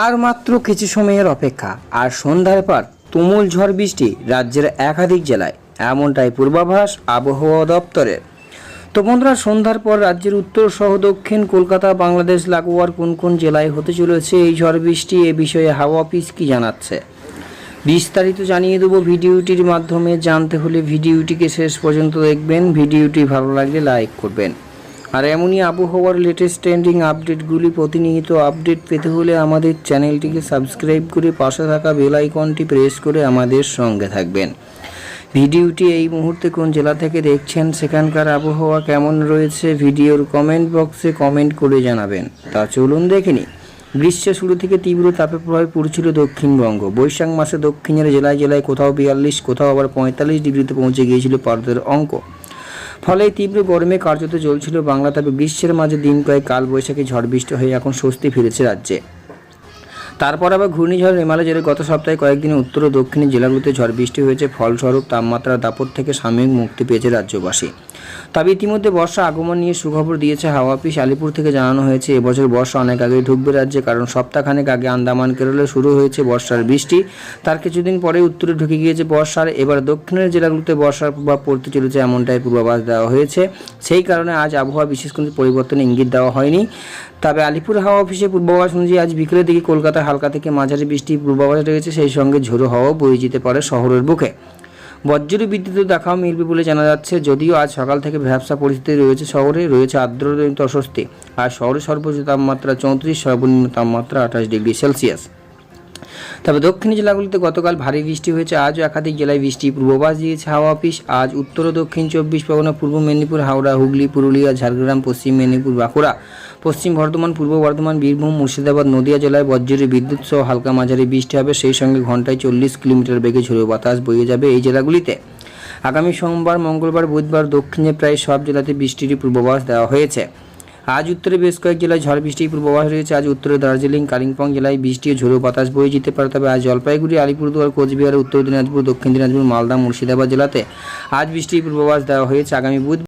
আর মাত্র কিছু সময়ের অপেক্ষা আর সন্ধ্যার পর তুমুল ঝড় বৃষ্টি রাজ্যের একাধিক জেলায়, এমনটাই পূর্বাভাস আবহাওয়া দপ্তরের। তো বন্ধুরা, সন্ধ্যার পর রাজ্যের উত্তর সহ দক্ষিণ কলকাতা, বাংলাদেশ লাগোয়ার কোন কোন জেলায় হতে চলেছে এই ঝড় বৃষ্টি, এ বিষয়ে হাওয়া অফিস কি জানাচ্ছে বিস্তারিত জানিয়ে দেবো ভিডিওটির মাধ্যমে। জানতে হলে ভিডিওটিকে শেষ পর্যন্ত দেখবেন। ভিডিওটি ভালো লাগলে লাইক করবেন। আর এমনই আবহাওয়ার লেটেস্ট ট্রেন্ডিং আপডেটগুলি প্রতিনিয়ত আপডেট পেতে হলে আমাদের চ্যানেলটিকে সাবস্ক্রাইব করে পাশে থাকা বেল আইকনটি প্রেস করে আমাদের সঙ্গে থাকবেন। ভিডিওটি এই মুহূর্তে কোন জেলা থেকে দেখছেন, সেখানকার আবহাওয়া কেমন রয়েছে, ভিডিওর কমেন্ট বক্সে কমেন্ট করে জানাবেন। তা চলুন দেখে নিই। গ্রীষ্মের শুরু থেকে তীব্র তাপে প্রভাবে পড়ছিল দক্ষিণবঙ্গ। বৈশাখ মাসে দক্ষিণের জেলায় জেলায় কোথাও 42, কোথাও আবার 45 ডিগ্রিতে পৌঁছে গিয়েছিল পারদের অঙ্ক। ফলে তীব্র গরমে কার্যত জ্বলছিল বাংলা। তবে গ্রীষ্মের মাঝে দিন কয়েক কালবৈশাখী ঝড় বৃষ্টি হয়ে এখন স্বস্তি ফিরেছে রাজ্যে। তারপর আবার ঘূর্ণিঝড় রেমালে জেরে গত সপ্তাহে কয়েকদিনে উত্তর ও দক্ষিণের জেলাগুলিতে ঝড় বৃষ্টি হয়েছে। ফলস্বরূপ তাপমাত্রার দাপট থেকে সাময়িক মুক্তি পেয়েছে রাজ্যবাসী। তবে ইতিমধ্যে বর্ষা আগমন নিয়ে সুখবর দিয়েছে হাওয়া অফিস। আলিপুর থেকে জানানো হয়েছে, এবছর বর্ষা অনেক আগেই ঢুকবে রাজ্যে, কারণ সপ্তাহখানেক আগে আন্দামান কেরলে শুরু হয়েছে বর্ষার বৃষ্টি। তার কিছুদিন পরে উত্তরে ঢুকে গিয়েছে বর্ষার। এবার দক্ষিণের জেলাগুলিতে বর্ষার প্রভাব পড়তে চলেছে, এমনটাই পূর্বাভাস দেওয়া হয়েছে। সেই কারণে আজ আবহাওয়া বিশেষ কোনো পরিবর্তনের ইঙ্গিত দেওয়া হয়নি। তবে আলিপুর হাওয়া অফিসে পূর্বাভাস অনুযায়ী আজ বিকেলের দিকে কলকাতায় হালকা থেকে মাঝারি বৃষ্টির পূর্বাভাস রয়েছে। সেই সঙ্গে ঝোড়ো হাওয়াও বয়ে যেতে পারে শহরের বুকে। বজ্র বিদ্যুৎ দেখাও মিলবে বলে জানা যাচ্ছে। যদিও আজ সকাল থেকে ভ্যাবসা পরিস্থিতি রয়েছে, শহরে রয়েছে আর্দ্রজনিত অস্বস্তি। আর শহরে সর্বোচ্চ তাপমাত্রা 34, সর্বনিম্ন তাপমাত্রা 28 ডিগ্রি সেলসিয়াস। তবে দক্ষিণ জেলাগুলিতে গতকাল ভারী বৃষ্টি হয়েছে। আজও একাধিক জেলায় বৃষ্টির পূর্বাভাস দিয়েছে হাওয়া অফিস। আজ উত্তর ও দক্ষিণ 24 পরগনা, পূর্ব মেদিনীপুর, হাওড়া, হুগলি, পুরুলিয়া, ঝাড়গ্রাম, পশ্চিম মেদিনীপুর, বাঁকুড়া, পশ্চিম বর্ধমান, পূর্ব বর্ধমান, বীরভূম, মুর্শিদাবাদ, নদিয়া জেলায় বজ্রের বিদ্যুৎ সহ হালকা মাঝারি বৃষ্টি হবে। সেই সঙ্গে ঘন্টায় 40 কিলোমিটার বেগে ঝোড়ো বাতাস বয়ে যাবে এই জেলাগুলিতে। আগামী সোমবার, মঙ্গলবার, বুধবার দক্ষিণে প্রায় সব জেলাতে বৃষ্টির পূর্বাভাস দেওয়া হয়েছে। আজ উত্তরে বেশ কয়েক জেলায় ঝড় বৃষ্টির পূর্বাভাস রয়েছে। আজ উত্তরে দার্জিলিং, কালিম্পং জেলায় বৃষ্টি ও ঝোড়ো বাতাস বয়ে যেতে পারে। তবে আজ জলপাইগুড়ি, আলিপুরদুয়ার, কোচবিহার, উত্তর দিনাজপুর, দক্ষিণ দিনাজপুর, মালদা, মুর্শিদাবাদ জেলাতে আজ বৃষ্টির পূর্বাভাস দেওয়া হয়েছে। আগামী বুধবার